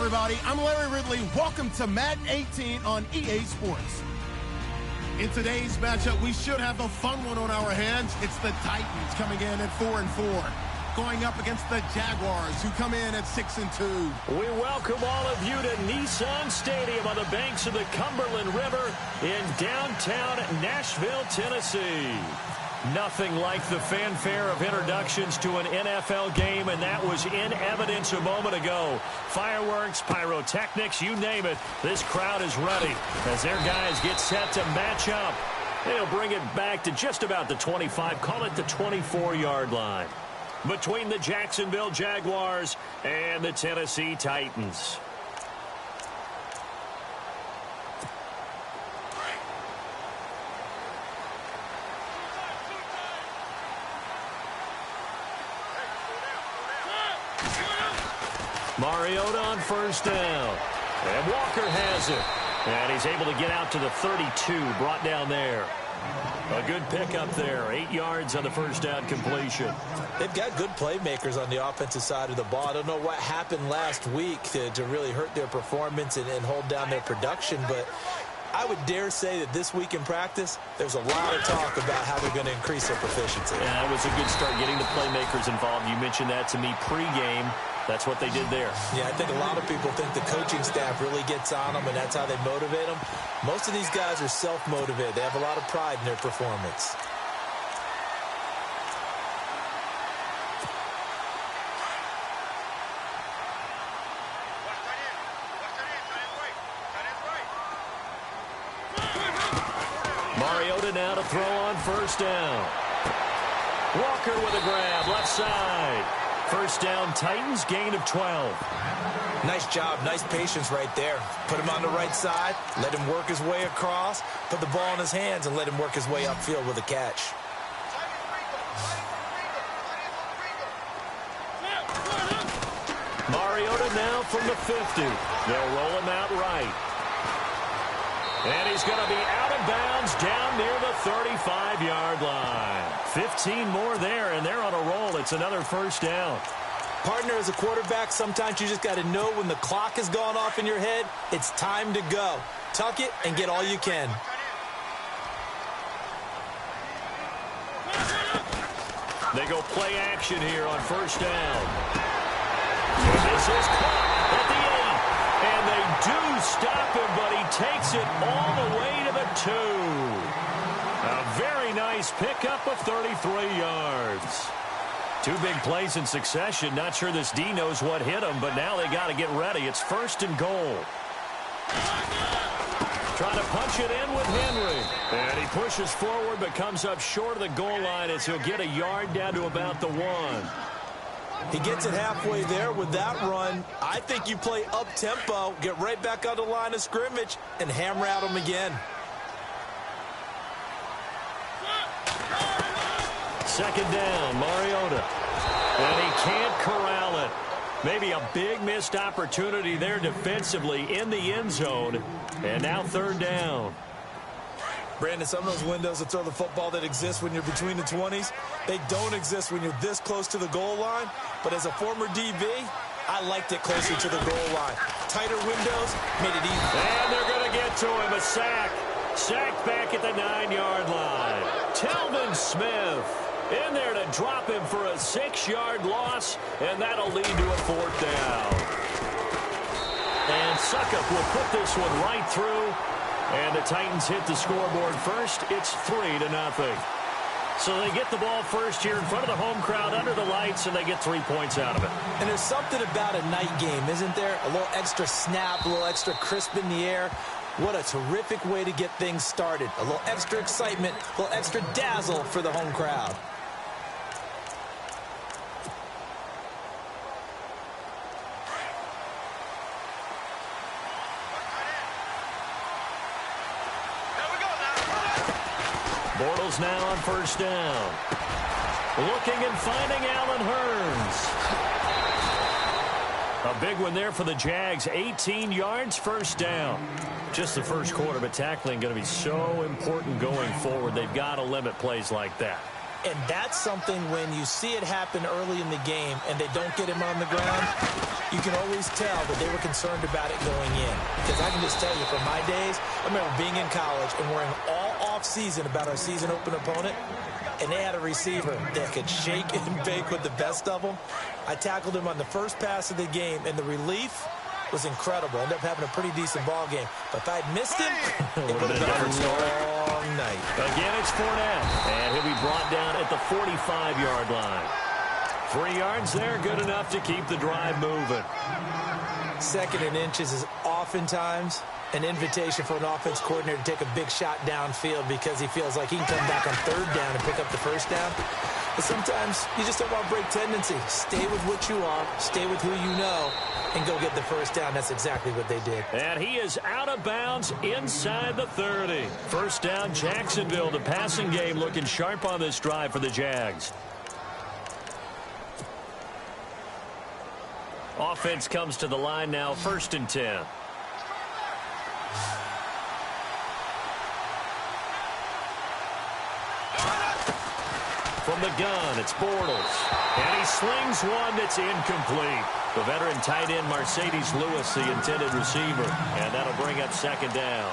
everybody. I'm Larry Ridley. Welcome to Madden 18 on EA Sports. In today's matchup, we should have a fun one on our hands. It's the Titans coming in at 4-4, going up against the Jaguars, who come in at 6-2. We welcome all of you to Nissan Stadium on the banks of the Cumberland River in downtown Nashville, Tennessee. Nothing like the fanfare of introductions to an NFL game, and that was in evidence a moment ago. Fireworks, pyrotechnics, you name it. This crowd is ready as their guys get set to match up. They'll bring it back to just about the 25, call it the 24-yard line, between the Jacksonville Jaguars and the Tennessee Titans. Mariota on first down. And Walker has it. And he's able to get out to the 32, brought down there. A good pickup there. 8 yards on the first down completion. They've got good playmakers on the offensive side of the ball. I don't know what happened last week to really hurt their performance and hold down their production, but I would dare say that this week in practice, there's a lot of talk about how they're going to increase their proficiency. Yeah, that was a good start getting the playmakers involved. You mentioned that to me pregame. That's what they did there. Yeah, I think a lot of people think the coaching staff really gets on them, and that's how they motivate them. Most of these guys are self-motivated. They have a lot of pride in their performance. Mariota now to throw on first down. Walker with a grab, left side. First down, Titans, gain of 12. Nice job, nice patience right there. Put him on the right side, let him work his way across, put the ball in his hands, and let him work his way upfield with a catch. Mariota now from the 50. They'll roll him out right. And he's going to be out of bounds down near the 35-yard line. 15 more there, and they're on a roll. It's another first down. Partner, as a quarterback, sometimes you just got to know when the clock has gone off in your head, it's time to go. Tuck it and get all you can. They go play action here on first down. And this is caught at the 8. And they do stop him, but he takes it all the way to the 2. A very nice pickup of 33 yards. 2 big plays in succession. Not sure this D knows what hit him, but now they got to get ready. It's first and goal. Trying to punch it in with Henry. And he pushes forward, but comes up short of the goal line as he'll get a yard down to about the 1. He gets it halfway there with that run. I think you play up-tempo, get right back on the line of scrimmage, and hammer at him again. Second down, Mariota. And he can't corral it. Maybe a big missed opportunity there defensively in the end zone. And now third down. Brandon, some of those windows to throw the football that exist when you're between the 20s, they don't exist when you're this close to the goal line. But as a former DB, I liked it closer to the goal line. Tighter windows made it easy. And they're going to get to him. A sack. Sacked back at the 9-yard line. Telvin Smith in there to drop him for a 6-yard loss, and that'll lead to a fourth down. And Suckup will put this one right through, and the Titans hit the scoreboard first. It's 3-0. So they get the ball first here in front of the home crowd under the lights, and they get 3 points out of it. And there's something about a night game, isn't there? A little extra snap, a little extra crisp in the air. What a terrific way to get things started. A little extra excitement, a little extra dazzle for the home crowd. Bortles now on first down. Looking and finding Allen Hurns. A big one there for the Jags. 18 yards, first down. Just the first quarter, but tackling going to be so important going forward. They've got to limit plays like that. And that's something when you see it happen early in the game and they don't get him on the ground, you can always tell that they were concerned about it going in. Because I can just tell you, from my days, I remember being in college and worrying all off-season about our season open opponent, and they had a receiver that could shake and bake with the best of them. I tackled him on the first pass of the game, and the relief was incredible. Ended up having a pretty decent ball game. But if I'd missed him, it would have been a long night. Again, it's Fournette, and he'll be brought down at the 45-yard line. 3 yards there, good enough to keep the drive moving. 2nd and inches is oftentimes an invitation for an offense coordinator to take a big shot downfield because he feels like he can come back on 3rd down and pick up the 1st down. But sometimes you just don't want to break tendency. Stay with what you are, stay with who you know, and go get the 1st down. That's exactly what they did. And he is out of bounds inside the 30. 1st down, Jacksonville. The passing game looking sharp on this drive for the Jags. Offense comes to the line now, 1st and 10. From the gun, it's Bortles. And he slings one that's incomplete. The veteran tight end, Mercedes Lewis, the intended receiver. And that'll bring up 2nd down.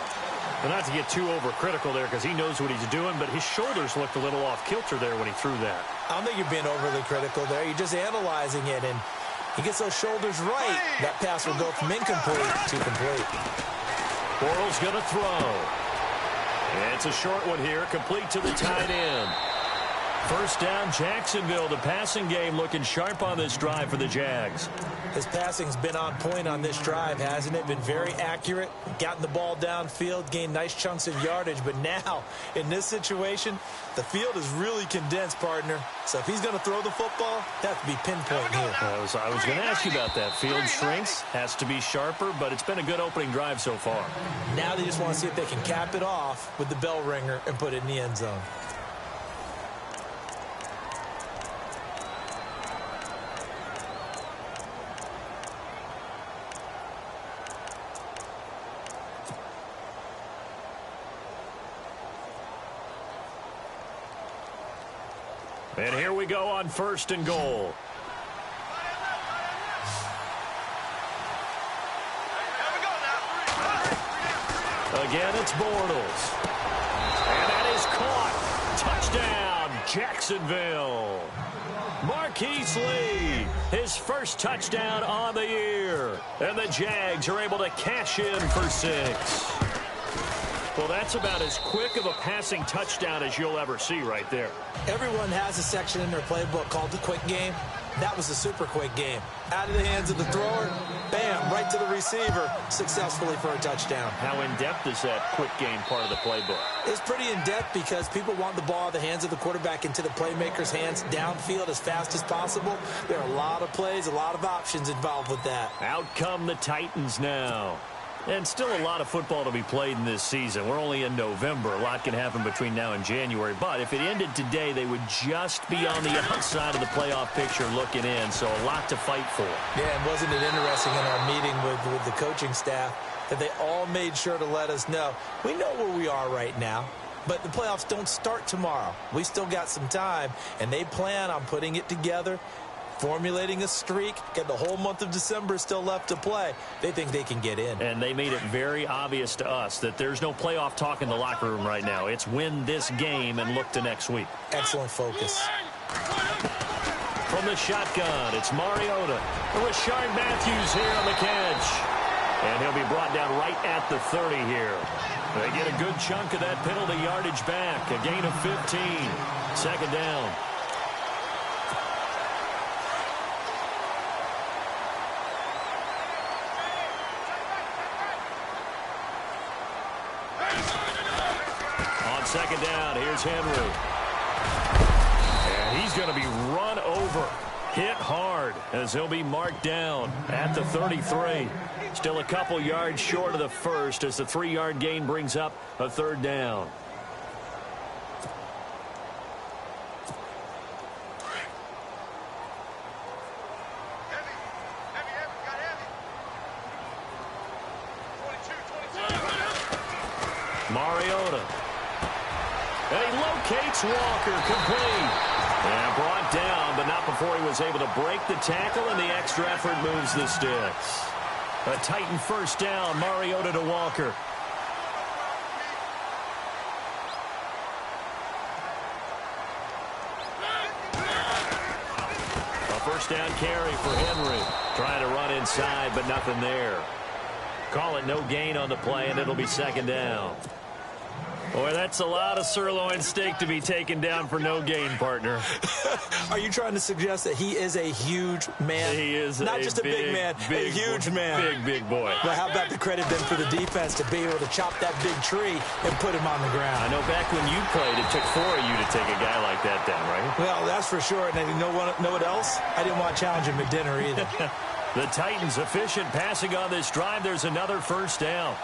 Well, not to get too overcritical there because he knows what he's doing, but his shoulders looked a little off kilter there when he threw that. I don't think you're being overly critical there. You're just analyzing it, and he gets those shoulders right. That pass will go from incomplete to complete. Bortles going to throw. It's a short one here, complete to the tight end. 1st down, Jacksonville. The passing game looking sharp on this drive for the Jags. His passing's been on point on this drive, hasn't it? Been very accurate, gotten the ball downfield, gained nice chunks of yardage. But now, in this situation, the field is really condensed, partner. So if he's going to throw the football, that has to be pinpoint here. I was going to ask you about that. Field shrinks, has to be sharper, but it's been a good opening drive so far. Now they just want to see if they can cap it off with the bell ringer and put it in the end zone. And here we go on 1st and goal. Again, it's Bortles. And that is caught. Touchdown, Jacksonville. Marquise Lee, his 1st touchdown on the year. And the Jags are able to cash in for 6. Well, that's about as quick of a passing touchdown as you'll ever see right there. Everyone has a section in their playbook called the quick game. That was a super quick game. Out of the hands of the thrower, bam, right to the receiver, successfully for a touchdown. How in-depth is that quick game part of the playbook? It's pretty in-depth because people want the ball out of the hands of the quarterback into the playmaker's hands downfield as fast as possible. There are a lot of plays, a lot of options involved with that. Out come the Titans now. And still a lot of football to be played in this season. We're only in November. A lot can happen between now and January. But if it ended today, they would just be on the outside of the playoff picture looking in. So a lot to fight for. Yeah, and wasn't it interesting in our meeting with the coaching staff that they all made sure to let us know, we know where we are right now, but the playoffs don't start tomorrow. We still got some time, and they plan on putting it together, formulating a streak, get the whole month of December still left to play. They think they can get in. And they made it very obvious to us that there's no playoff talk in the locker room right now. It's win this game and look to next week. Excellent focus. From the shotgun, it's Mariota. Rashard Matthews here on the catch. And he'll be brought down right at the 30 here. They get a good chunk of that penalty yardage back. A gain of 15. 2nd down. On 2nd down, here's Henry. And he's going to be run over. Hit hard as he'll be marked down at the 33. Still a couple yards short of the 1st as the 3-yard gain brings up a 3rd down. Mariota. And he locates Walker, complete. And brought down, but not before he was able to break the tackle, and the extra effort moves the sticks. A Titan first down, Mariota to Walker. A first down carry for Henry. Trying to run inside, but nothing there. Call it no gain on the play, and it'll be second down. Boy, that's a lot of sirloin steak to be taken down for no gain, partner. Are you trying to suggest that he is a huge man? He is not just a big man, a huge man. Big boy. But how about the credit then for the defense to be able to chop that big tree and put him on the ground? I know back when you played, it took 4 of you to take a guy like that down, right? Well, that's for sure. And you know what else? I didn't want to challenge him at dinner either. The Titans efficient passing on this drive. There's another first down.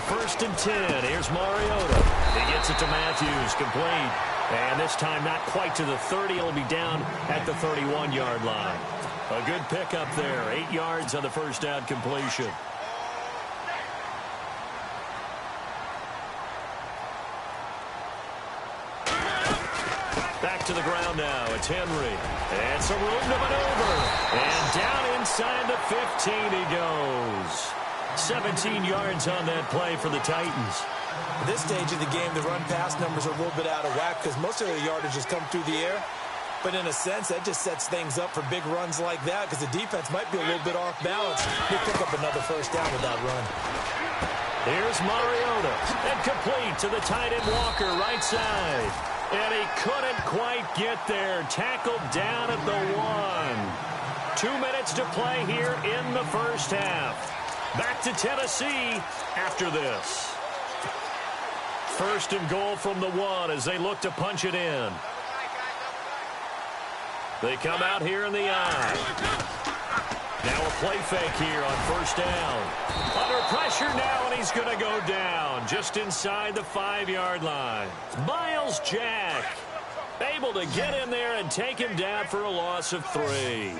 First and 10. Here's Mariota. He gets it to Matthews. Complete. And this time not quite to the 30. He'll be down at the 31-yard line. A good pickup there. 8 yards on the first down completion. Back to the ground now. It's Henry. And some room to maneuver. And down inside the 15 he goes. 17 yards on that play for the Titans. At this stage of the game, the run-pass numbers are a little bit out of whack because most of the yardage has come through the air. But in a sense, that just sets things up for big runs like that because the defense might be a little bit off balance. They pick up another first down with that run. Here's Mariota. And complete to the tight end Walker, right side. And he couldn't quite get there. Tackled down at the 1. 2 minutes to play here in the first half. Back to Tennessee after this. First and goal from the 1 as they look to punch it in. They come out here in the eye. Now a play fake here on first down. Under pressure now, and he's going to go down just inside the 5-yard line. Myles Jack able to get in there and take him down for a loss of 3.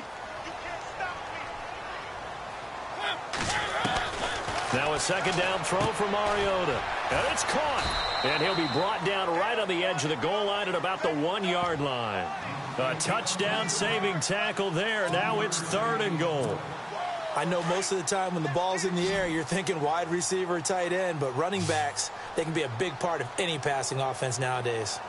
Now a second down throw for Mariota. And it's caught. And he'll be brought down right on the edge of the goal line at about the 1-yard line. A touchdown saving tackle there. Now it's third and goal. I know most of the time when the ball's in the air, you're thinking wide receiver, tight end, but running backs, they can be a big part of any passing offense nowadays.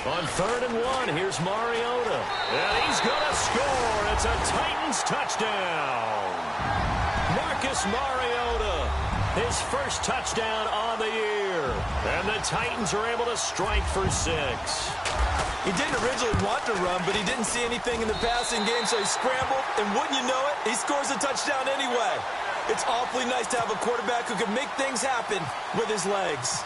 On third and 1, here's Mariota. And he's going to score. It's a Titans touchdown. Marcus Mariota, his first touchdown on the year. And the Titans are able to strike for 6. He didn't originally want to run, but he didn't see anything in the passing game, so he scrambled, and wouldn't you know it, he scores a touchdown anyway. It's awfully nice to have a quarterback who can make things happen with his legs.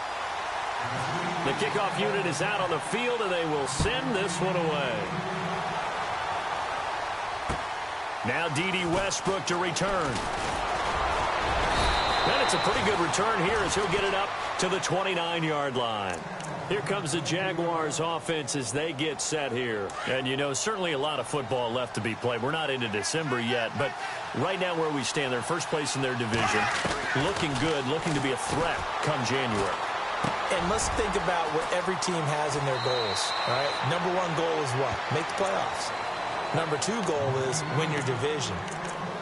The kickoff unit is out on the field, and they will send this one away. Now D.D. Westbrook to return. And it's a pretty good return here as he'll get it up to the 29-yard line. Here comes the Jaguars offense as they get set here. And, you know, certainly a lot of football left to be played. We're not into December yet, but right now where we stand, they're first place in their division. Looking good, looking to be a threat come January. And let's think about what every team has in their goals, all right? Number 1 goal is what? Make the playoffs. Number 2 goal is win your division.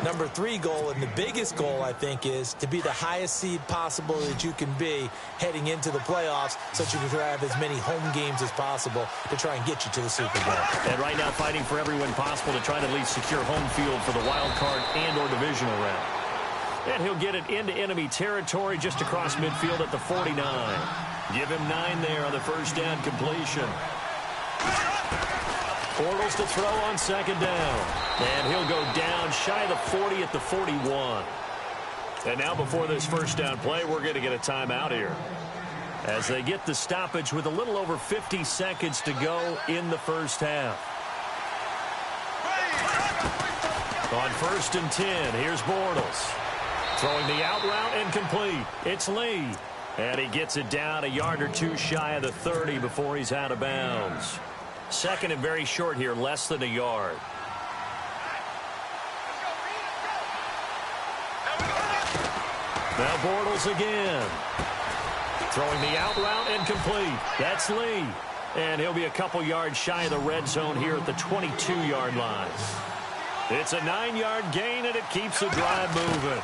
Number 3 goal, and the biggest goal, I think, is to be the highest seed possible that you can be heading into the playoffs so that you can have as many home games as possible to try and get you to the Super Bowl. And right now fighting for every win possible to try to at least secure home field for the wild card and or divisional round. And he'll get it into enemy territory just across midfield at the 49. Give him 9 there on the first down completion. Bortles to throw on second down. And he'll go down shy of the 40 at the 41. And now before this first down play, we're going to get a timeout here. As they get the stoppage with a little over 50 seconds to go in the first half. On first and 10, here's Bortles. Throwing the out route and complete. It's Lee. And he gets it down a yard or 2 shy of the 30 before he's out of bounds. Second and very short here, less than a yard. Now Bortles again. Throwing the out route and complete. That's Lee. And he'll be a couple yards shy of the red zone here at the 22-yard line. It's a 9-yard gain, and it keeps the drive moving.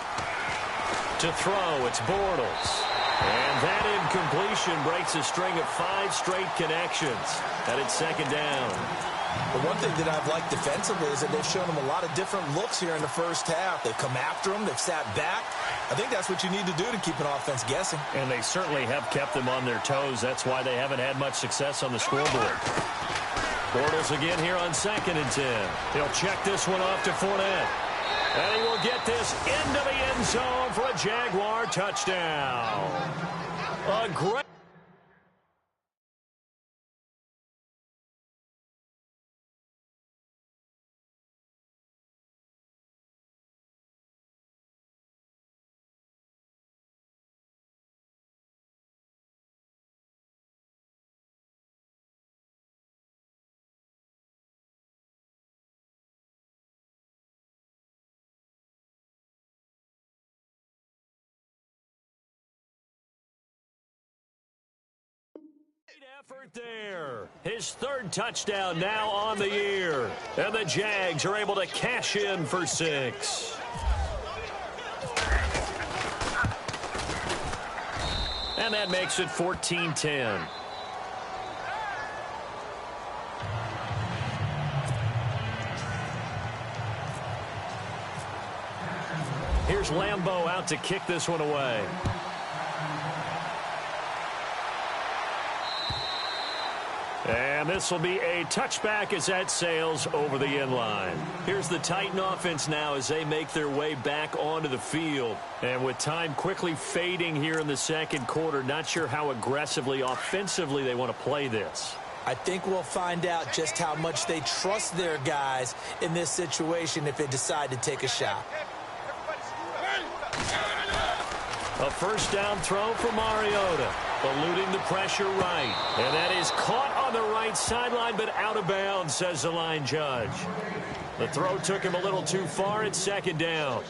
To throw, it's Bortles. And that incompletion breaks a string of 5 straight connections. And it's second down. The one thing that I've liked defensively is that they've shown them a lot of different looks here in the first half. They've come after them. They've sat back. I think that's what you need to do to keep an offense guessing. And they certainly have kept them on their toes. That's why they haven't had much success on the scoreboard. Bortles again here on 2nd and 10. He'll check this one off to Fournette. And he will get this into the end zone for a Jaguar touchdown. A great... effort there. His 3rd touchdown now on the year. And the Jags are able to cash in for 6. And that makes it 14-10. Here's Lambeau out to kick this one away. And this will be a touchback as that sails over the end line. Here's the Titan offense now as they make their way back onto the field. And with time quickly fading here in the second quarter, not sure how aggressively, offensively they want to play this. I think we'll find out just how much they trust their guys in this situation if they decide to take a shot. A first down throw for Mariota, eluding the pressure right. And that is caught on the right sideline, but out of bounds, says the line judge. The throw took him a little too far. It's second down.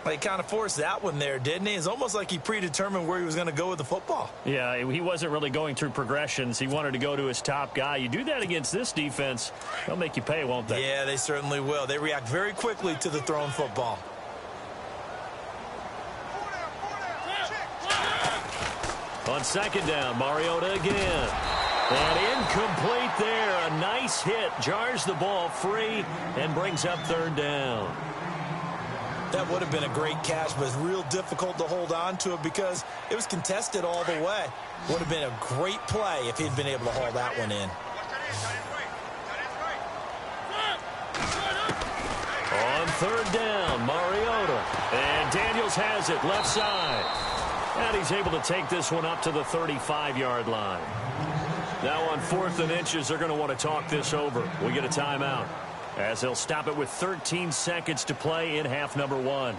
He kind of forced that one there, didn't he? It's almost like he predetermined where he was going to go with the football. Yeah, he wasn't really going through progressions. He wanted to go to his top guy. You do that against this defense, they'll make you pay, won't they? Yeah, they certainly will. They react very quickly to the thrown football. On second down, Mariota again. And incomplete there. A nice hit. Jars the ball free and brings up 3rd down. That would have been a great catch, but it's real difficult to hold on to it because it was contested all the way. Would have been a great play if he'd been able to haul that one in. On 3rd down, Mariota. And Daniels has it left side. And he's able to take this one up to the 35-yard line. Now on 4th and inches, they're going to want to talk this over. We get a timeout as they'll stop it with 13 seconds to play in half number 1.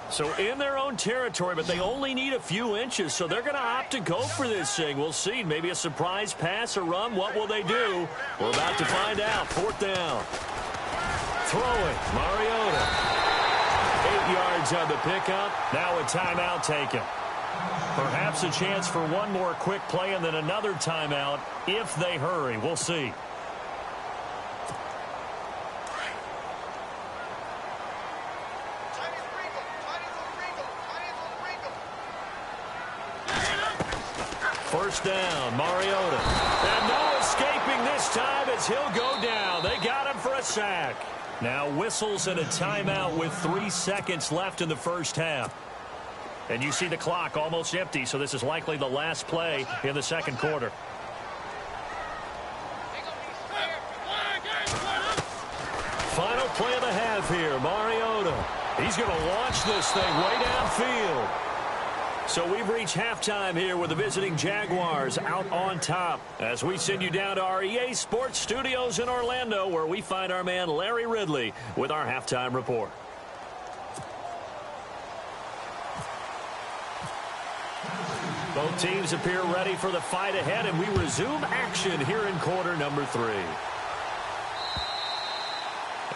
So in their own territory, but they only need a few inches, so they're going to opt to go for this thing. We'll see. Maybe a surprise pass or run. What will they do? We're about to find out. 4th down. Throwing. Mariota. 8 yards on the pickup. Now a timeout taken. Perhaps a chance for one more quick play and then another timeout if they hurry. We'll see. First down, Mariota. And no escaping this time as he'll go down. They got him for a sack. Now whistles and a timeout with 3 seconds left in the first half. And you see the clock almost empty, so this is likely the last play in the second quarter. Final play of the half here, Mariota. He's going to launch this thing way downfield. So we've reached halftime here with the visiting Jaguars out on top as we send you down to our EA Sports Studios in Orlando where we find our man Larry Ridley with our halftime report. Both teams appear ready for the fight ahead, and we resume action here in quarter number 3.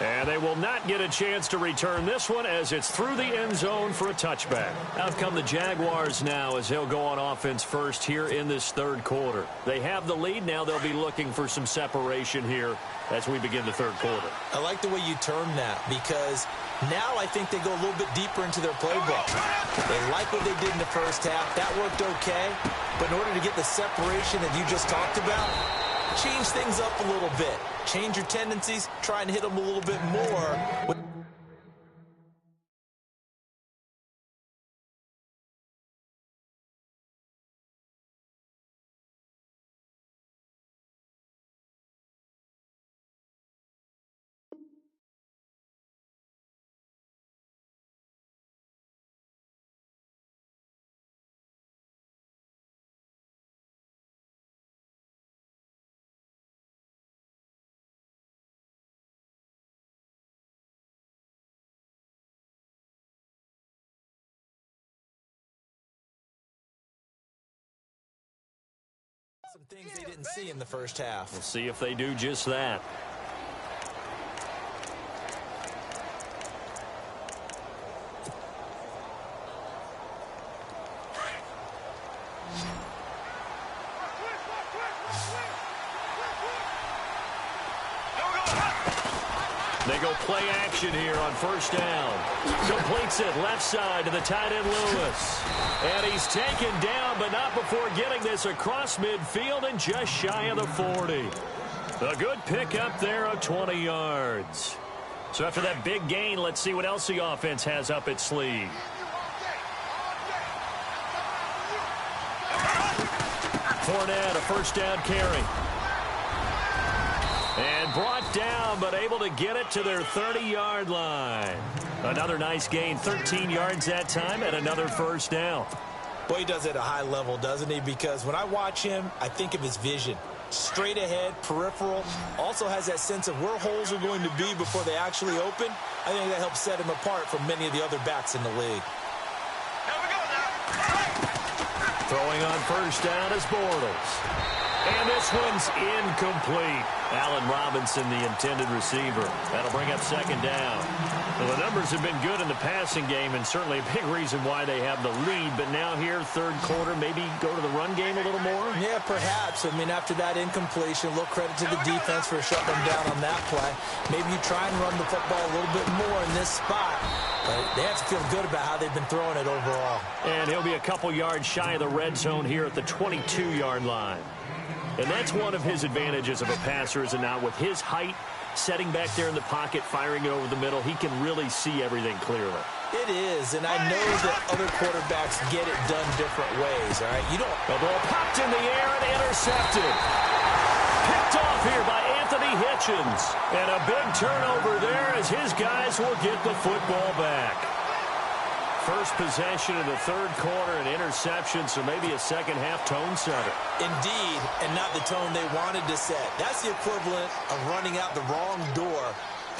And they will not get a chance to return this one as it's through the end zone for a touchback. Out come the Jaguars now as they'll go on offense first here in this third quarter. They have the lead. Now they'll be looking for some separation here as we begin the third quarter. I like the way you term that because now I think they go a little bit deeper into their playbook. They like what they did in the first half. That worked okay. But in order to get the separation that you just talked about, change things up a little bit. Change your tendencies. Try and hit them a little bit more. Some things they didn't see in the first half. We'll see if they do just that. They go play action here on first down. Completes it left side to the tight end Lewis. And he's taken down, but not before getting this across midfield and just shy of the 40. A good pickup there of 20 yards. So after that big gain, let's see what else the offense has up its sleeve. Fournette, a first down carry. And brought down, but able to get it to their 30-yard line. Another nice gain, 13 yards that time, and another first down. Boy, he does it at a high level, doesn't he? Because when I watch him, I think of his vision. Straight ahead, peripheral. Also has that sense of where holes are going to be before they actually open. I think that helps set him apart from many of the other backs in the league. Throwing on first down is Bortles. And this one's incomplete. Allen Robinson, the intended receiver. That'll bring up second down. Well, the numbers have been good in the passing game, and certainly a big reason why they have the lead. But now here, third quarter, maybe go to the run game a little more? Yeah, perhaps. I mean, after that incompletion, a little credit to the defense for shutting them down on that play. Maybe you try and run the football a little bit more in this spot. But they have to feel good about how they've been throwing it overall. And he'll be a couple yards shy of the red zone here at the 22-yard line. And that's one of his advantages of a passer, is it not? With his height, setting back there in the pocket, firing it over the middle, he can really see everything clearly. It is, and I know that other quarterbacks get it done different ways, all right? You don't... The ball popped in the air and intercepted. Picked off here by Anthony Hitchens. And a big turnover there as his guys will get the football back. First possession of the third quarter, an interception, so maybe a second-half tone setter. Indeed, and not the tone they wanted to set. That's the equivalent of running out the wrong door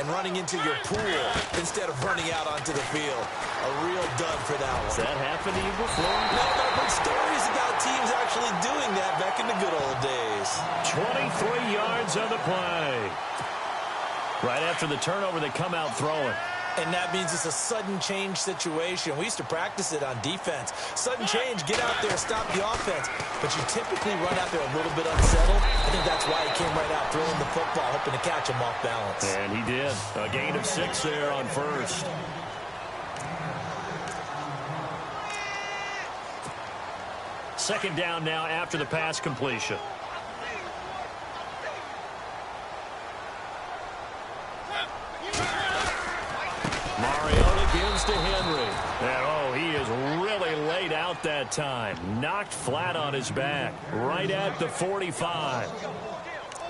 and running into your pool instead of running out onto the field. A real dud for that one. Has that happened to you before? No, but I've heard stories about teams actually doing that back in the good old days. 23 yards on the play. Right after the turnover, they come out throwing. And that means it's a sudden change situation. We used to practice it on defense. Sudden change, get out there, stop the offense. But you typically run out there a little bit unsettled. I think that's why he came right out throwing the football, hoping to catch him off balance. And he did. A gain of 6 there on first. Second down now after the pass completion. Mariota gives to Henry. And, oh, he is really laid out that time. Knocked flat on his back. Right at the 45.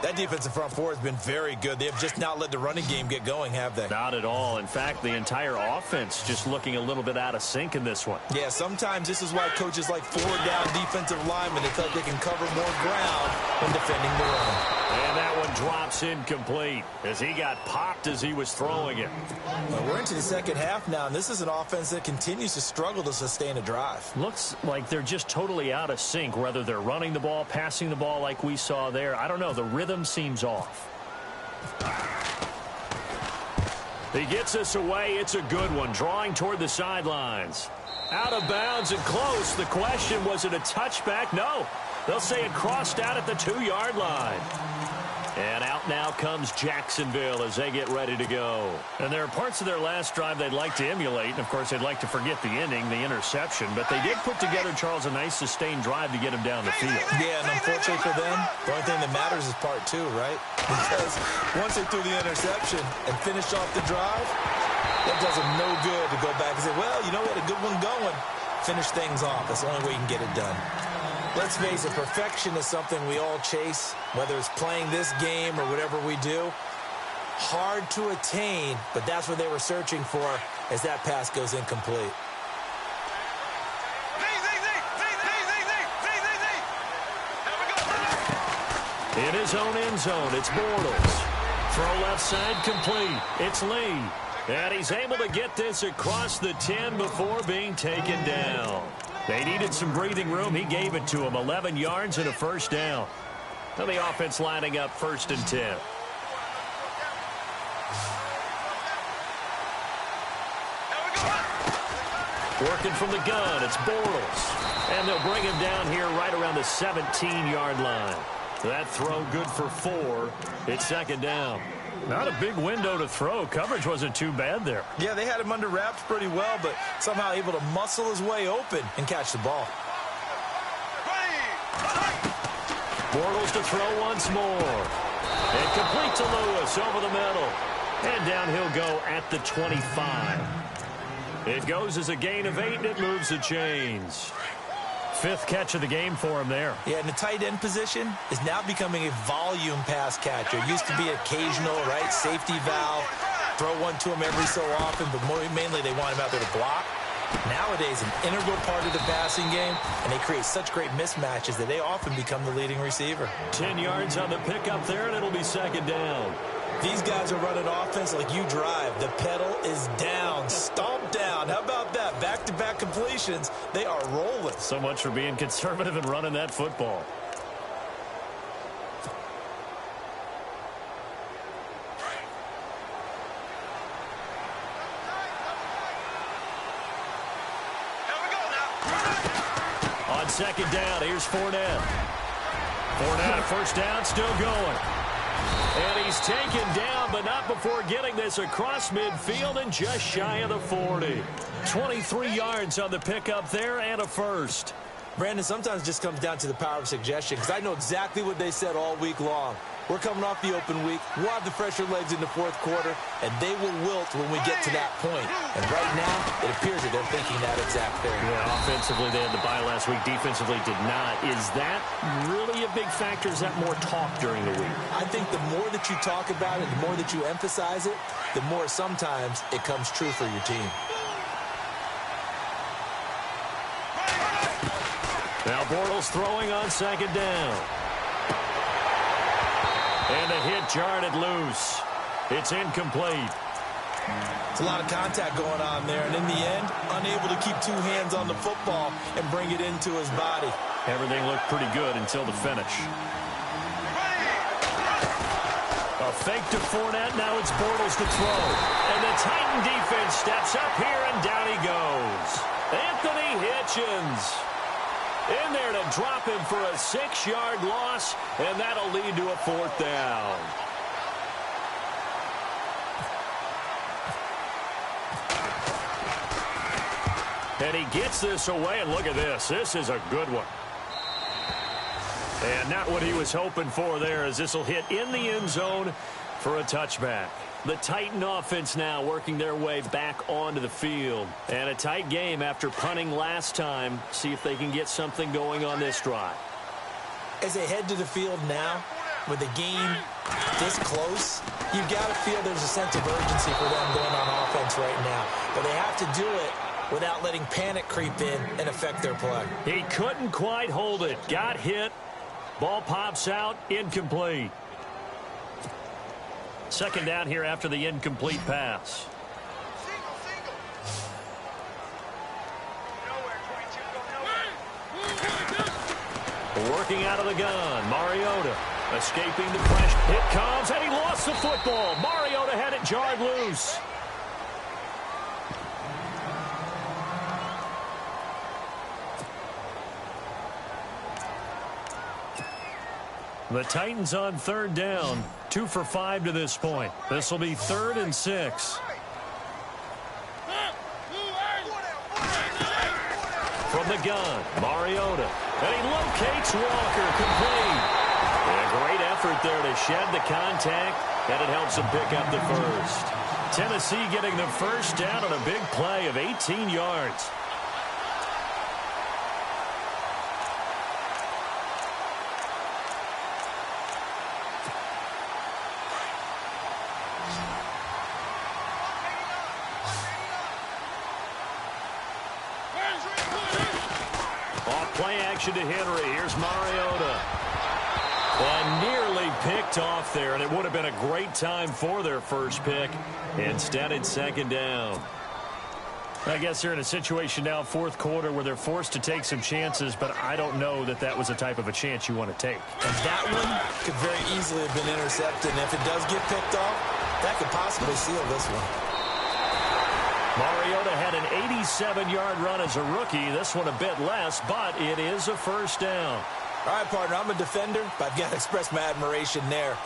That defensive front four has been very good. They have just not let the running game get going, have they? Not at all. In fact, the entire offense just looking a little bit out of sync in this one. Yeah, sometimes this is why coaches like forward down defensive linemen. They feel like they can cover more ground when defending the run. And that one drops incomplete as he got popped as he was throwing it. Well, we're into the second half now, and this is an offense that continues to struggle to sustain a drive. Looks like they're just totally out of sync, whether they're running the ball, passing the ball like we saw there. I don't know. The rhythm seems off. He gets us away. It's a good one, drawing toward the sidelines. Out of bounds and close. The question, was it a touchback? No. They'll say it crossed out at the 2-yard line. And out now comes Jacksonville as they get ready to go. And there are parts of their last drive they'd like to emulate. And, of course, they'd like to forget the ending, the interception. But they did put together, Charles, a nice sustained drive to get him down the field. Yeah, and unfortunately for them, the only thing that matters is part 2, right? Because once they threw the interception and finished off the drive, that does them no good to go back and say, well, you know, we had a good one going. Finish things off. That's the only way you can get it done. Let's face it, perfection is something we all chase, whether it's playing this game or whatever we do. Hard to attain, but that's what they were searching for as that pass goes incomplete. In his own end zone, it's Bortles. Throw left side complete. It's Lee. And he's able to get this across the 10 before being taken down. They needed some breathing room. He gave it to them. 11 yards and a first down. Now the offense lining up 1st and 10. Working from the gun, it's Bortles. And they'll bring him down here right around the 17-yard line. That throw good for 4. It's 2nd down. Not a big window to throw. Coverage wasn't too bad there. Yeah, they had him under wraps pretty well, but somehow able to muscle his way open and catch the ball. Bortles to throw once more. And complete to Lewis over the middle. And down he'll go at the 25. It goes as a gain of 8, and it moves the chains. 5th catch of the game for him there. Yeah, and the tight end position is now becoming a volume pass catcher. It used to be occasional, right? Safety valve. Throw one to him every so often, but mainly they want him out there to block. Nowadays, an integral part of the passing game, and they create such great mismatches that they often become the leading receiver. 10 yards on the pickup there, and it'll be 2nd down. These guys are running offense like you drive. The pedal is down, stomped down. How about that? Back-to-back completions. They are rolling. So much for being conservative and running that football. On 2nd down, here's Fournette. Fournette, a first down, still going. And he's taken down, but not before getting this across midfield and just shy of the 40. 23 yards on the pickup there and a first. Brandon, sometimes it just comes down to the power of suggestion, because I know exactly what they said all week long. We're coming off the open week. We'll have the fresher legs in the 4th quarter, and they will wilt when we get to that point. And right now, it appears that they're thinking that exact thing. Yeah, offensively, they had the bye last week. Defensively, did not. Is that really a big factor? Is that more talk during the week? I think the more that you talk about it, the more that you emphasize it, the more sometimes it comes true for your team. Now Bortles throwing on 2nd down. And the hit jarred it loose. It's incomplete. It's a lot of contact going on there, and in the end, unable to keep 2 hands on the football and bring it into his body. Everything looked pretty good until the finish. A fake to Fournette. Now it's Bortles to throw. And the Titan defense steps up here, and down he goes. Anthony Hitchens in there to drop him for a 6-yard loss, and that'll lead to a 4th down. And he gets this away, and look at this. This is a good one. And not what he was hoping for there, as this will hit in the end zone for a touchback. The Titan offense now working their way back onto the field. And a tight game after punting last time. See if they can get something going on this drive. As they head to the field now, with the game this close, you've got to feel there's a sense of urgency for them going on offense right now. But they have to do it without letting panic creep in and affect their play. He couldn't quite hold it. Got hit. Ball pops out. Incomplete. Second down here after the incomplete pass. Working out of the gun, Mariota escaping the pressure. It comes, and he lost the football. Mariota had it jarred loose. The Titans on third down, 2 for 5 to this point. This will be 3rd and 6. From the gun, Mariota. And he locates Walker, complete. And a great effort there to shed the contact, and it helps him pick up the first. Tennessee getting the first down on a big play of 18 yards. Play action to Henry. Here's Mariota. And nearly picked off there, and it would have been a great time for their first pick. Instead, it's second down. I guess they're in a situation now, fourth quarter, where they're forced to take some chances, but I don't know that that was the type of a chance you want to take. And that one could very easily have been intercepted, and if it does get picked off, that could possibly seal this one. Mariota had an 87-yard run as a rookie. This one a bit less, but it is a first down. All right, partner, I'm a defender, but I've got to express my admiration there.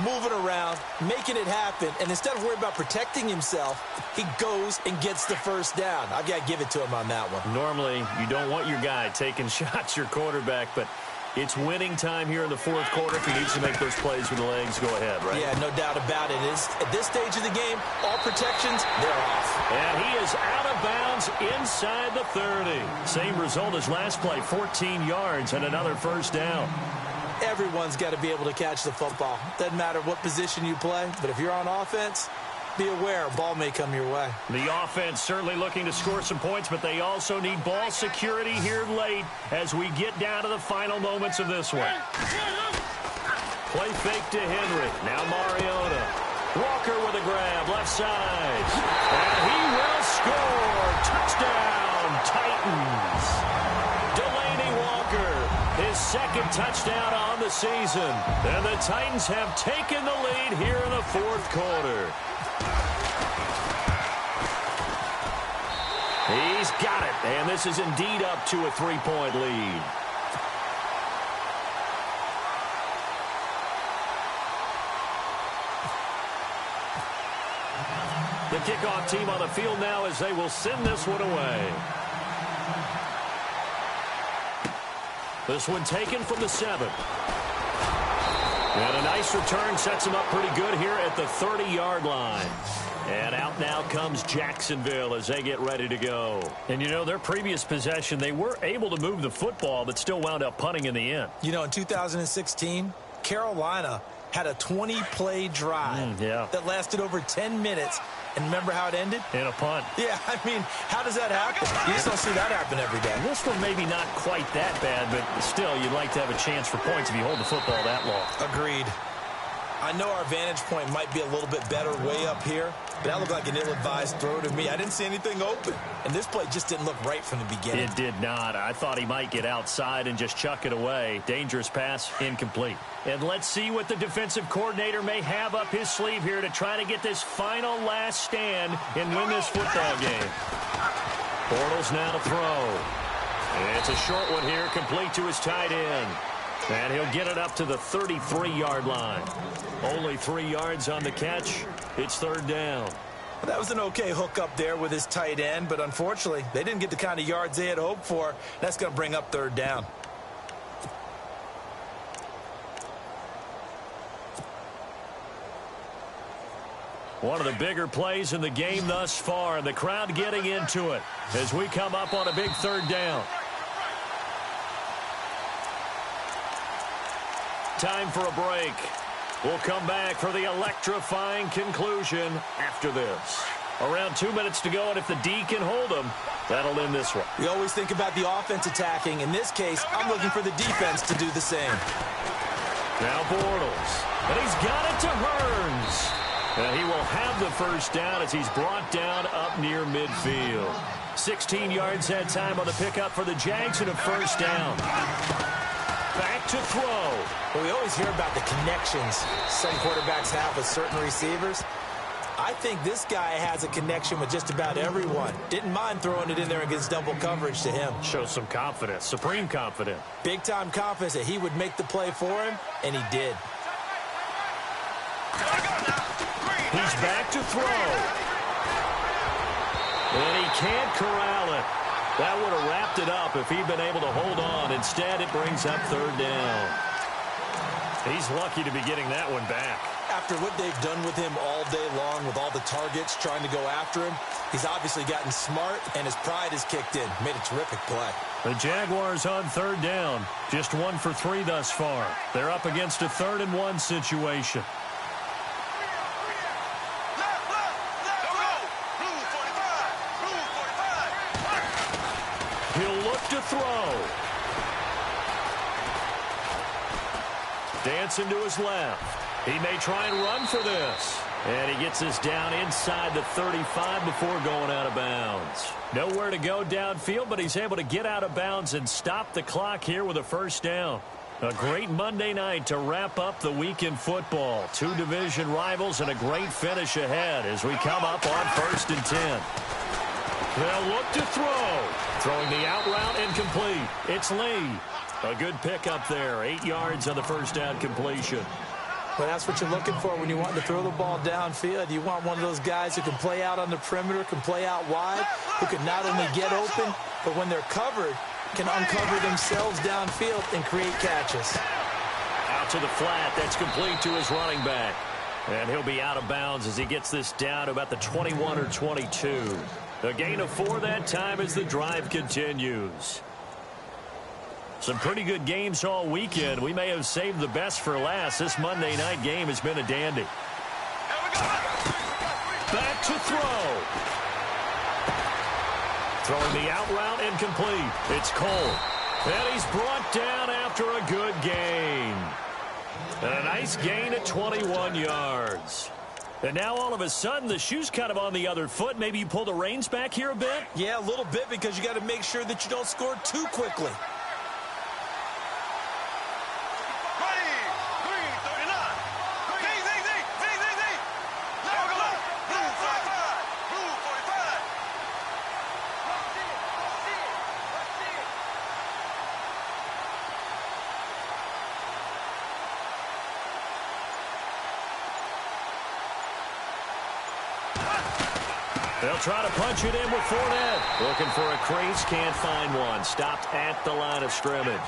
Moving around, making it happen, and instead of worrying about protecting himself, he goes and gets the first down. I've got to give it to him on that one. Normally, you don't want your guy taking shots, your quarterback, but it's winning time here in the fourth quarter. If he needs to make those plays with the legs, go ahead, right? Yeah, no doubt about it. At this stage of the game, all protections, they're off. And he is out of bounds inside the 30. Same result as last play, 14 yards and another first down. Everyone's got to be able to catch the football. Doesn't matter what position you play, but if you're on offense, be aware a ball may come your way. The offense certainly looking to score some points, but they also need ball security here late as we get down to the final moments of this one. Play fake to Henry. Now Mariota. Walker with a grab, left side. And he will score. Touchdown, Titans. Delaney Walker, his second touchdown on the season. And the Titans have taken the lead here in the fourth quarter. He's got it, and this is indeed up to a 3-point lead. The kickoff team on the field now as they will send this one away. This one taken from the 7. And a nice return sets him up pretty good here at the 30-yard line. And out now comes Jacksonville as they get ready to go. And, you know, their previous possession, they were able to move the football, but still wound up punting in the end. You know, in 2016, Carolina had a 20-play drive that lasted over 10 minutes. And remember how it ended? In a punt. Yeah, I mean, how does that happen? You just don't see that happen every day. This one maybe not quite that bad, but still, you'd like to have a chance for points if you hold the football that long. Agreed. I know our vantage point might be a little bit better way up here, but that looked like an ill-advised throw to me. I didn't see anything open, and this play just didn't look right from the beginning. It did not. I thought he might get outside and just chuck it away. Dangerous pass, incomplete. And let's see what the defensive coordinator may have up his sleeve here to try to get this final last stand and win this football game. Bortles now to throw. And it's a short one here, complete to his tight end. And he'll get it up to the 33-yard line. Only 3 yards on the catch. It's third down. Well, that was an okay hook up there with his tight end, but unfortunately, they didn't get the kind of yards they had hoped for. That's going to bring up third down. One of the bigger plays in the game thus far, and the crowd getting into it as we come up on a big third down. Time for a break. We'll come back for the electrifying conclusion after this. Around 2 minutes to go, and if the D can hold them, that'll end this one. We always think about the offense attacking. In this case, I'm looking for the defense to do the same. Now Bortles, and he's got it to Hearns. He will have the first down as he's brought down up near midfield. 16 yards that time on the pickup for the Jags and a first down. Back to throw. Well, we always hear about the connections some quarterbacks have with certain receivers. I think this guy has a connection with just about everyone. Didn't mind throwing it in there against double coverage to him. Shows some confidence, supreme confidence. Big-time confidence that he would make the play for him, and he did. He's back to throw. And he can't corral it. That would have wrapped it up if he'd been able to hold on. Instead, it brings up third down. He's lucky to be getting that one back. After what they've done with him all day long with all the targets trying to go after him, he's obviously gotten smart, and his pride has kicked in. Made a terrific play. The Jaguars on third down. Just 1 for 3 thus far. They're up against a 3rd and 1 situation. He'll look to throw. Dancing to his left. He may try and run for this. And he gets this down inside the 35 before going out of bounds. Nowhere to go downfield, but he's able to get out of bounds and stop the clock here with a first down. A great Monday night to wrap up the week in football. 2 division rivals and a great finish ahead as we come up on 1st and 10. They'll look to throw. Throwing the out route incomplete. It's Lee. A good pickup there. 8 yards on the first down completion. Well, that's what you're looking for when you want to throw the ball downfield. You want one of those guys who can play out on the perimeter, can play out wide, who can not only get open, but when they're covered, can uncover themselves downfield and create catches. Out to the flat. That's complete to his running back. And he'll be out of bounds as he gets this down to about the 21 or 22. A gain of 4 that time as the drive continues. Some pretty good games all weekend. We may have saved the best for last. This Monday night game has been a dandy. Back to throw. Throwing the out route incomplete. It's Cole. And he's brought down after a good gain. And a nice gain at 21 yards. And now all of a sudden the shoe's kind of on the other foot. Maybe you pull the reins back here a bit? Yeah, a little bit because you got to make sure that you don't score too quickly. They'll try to punch it in with Fournette. Looking for a crease, can't find one. Stopped at the line of scrimmage.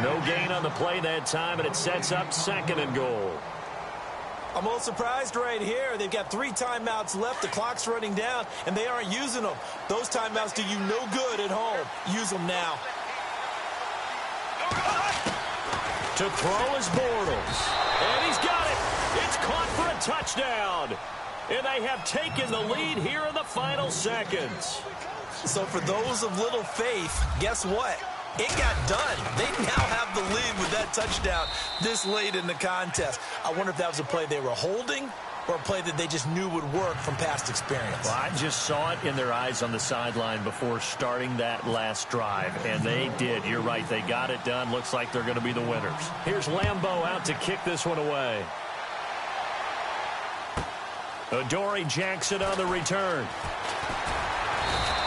No gain on the play that time, and it sets up 2nd and goal. I'm a little surprised right here. They've got 3 timeouts left. The clock's running down, and they aren't using them. Those timeouts do you no good at home. Use them now. To throw is Bortles. And he's got it. It's caught for a touchdown. And they have taken the lead here in the final seconds. So for those of little faith, guess what? It got done. They now have the lead with that touchdown this late in the contest. I wonder if that was a play they were holding or a play that they just knew would work from past experience. Well, I just saw it in their eyes on the sideline before starting that last drive, and they did. You're right. They got it done. Looks like they're going to be the winners. Here's Lambeau out to kick this one away. Adoree Jackson on the return.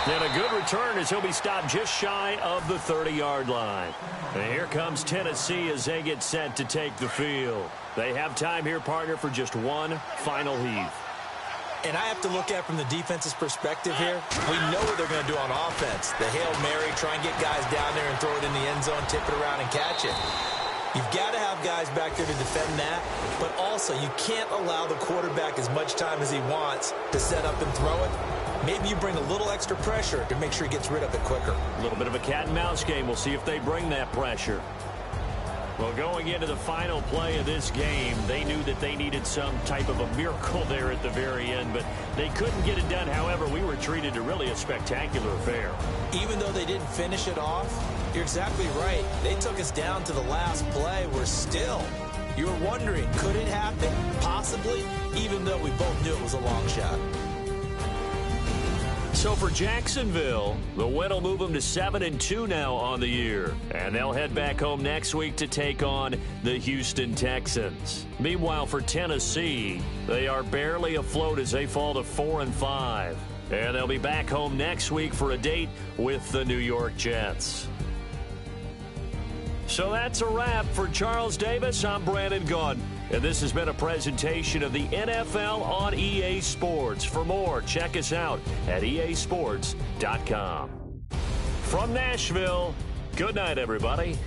And a good return as he'll be stopped just shy of the 30-yard line. And here comes Tennessee as they get set to take the field. They have time here, partner, for just one final heave. And I have to look at from the defense's perspective here. We know what they're going to do on offense. The Hail Mary, try and get guys down there and throw it in the end zone, tip it around and catch it. You've got to have guys back there to defend that, but also you can't allow the quarterback as much time as he wants to set up and throw it. Maybe you bring a little extra pressure to make sure he gets rid of it quicker. A little bit of a cat and mouse game. We'll see if they bring that pressure. Well, going into the final play of this game, they knew that they needed some type of a miracle there at the very end, but they couldn't get it done. However, we were treated to really a spectacular affair. Even though they didn't finish it off, you're exactly right. They took us down to the last play. We're still You were wondering, could it happen? Possibly, even though we both knew it was a long shot. So for Jacksonville, the win will move them to 7-2 now on the year. And they'll head back home next week to take on the Houston Texans. Meanwhile, for Tennessee, they are barely afloat as they fall to 4-5. And they'll be back home next week for a date with the New York Jets. So that's a wrap. For Charles Davis, I'm Brandon Gaudin. And this has been a presentation of the NFL on EA Sports. For more, check us out at easports.com. From Nashville, good night, everybody.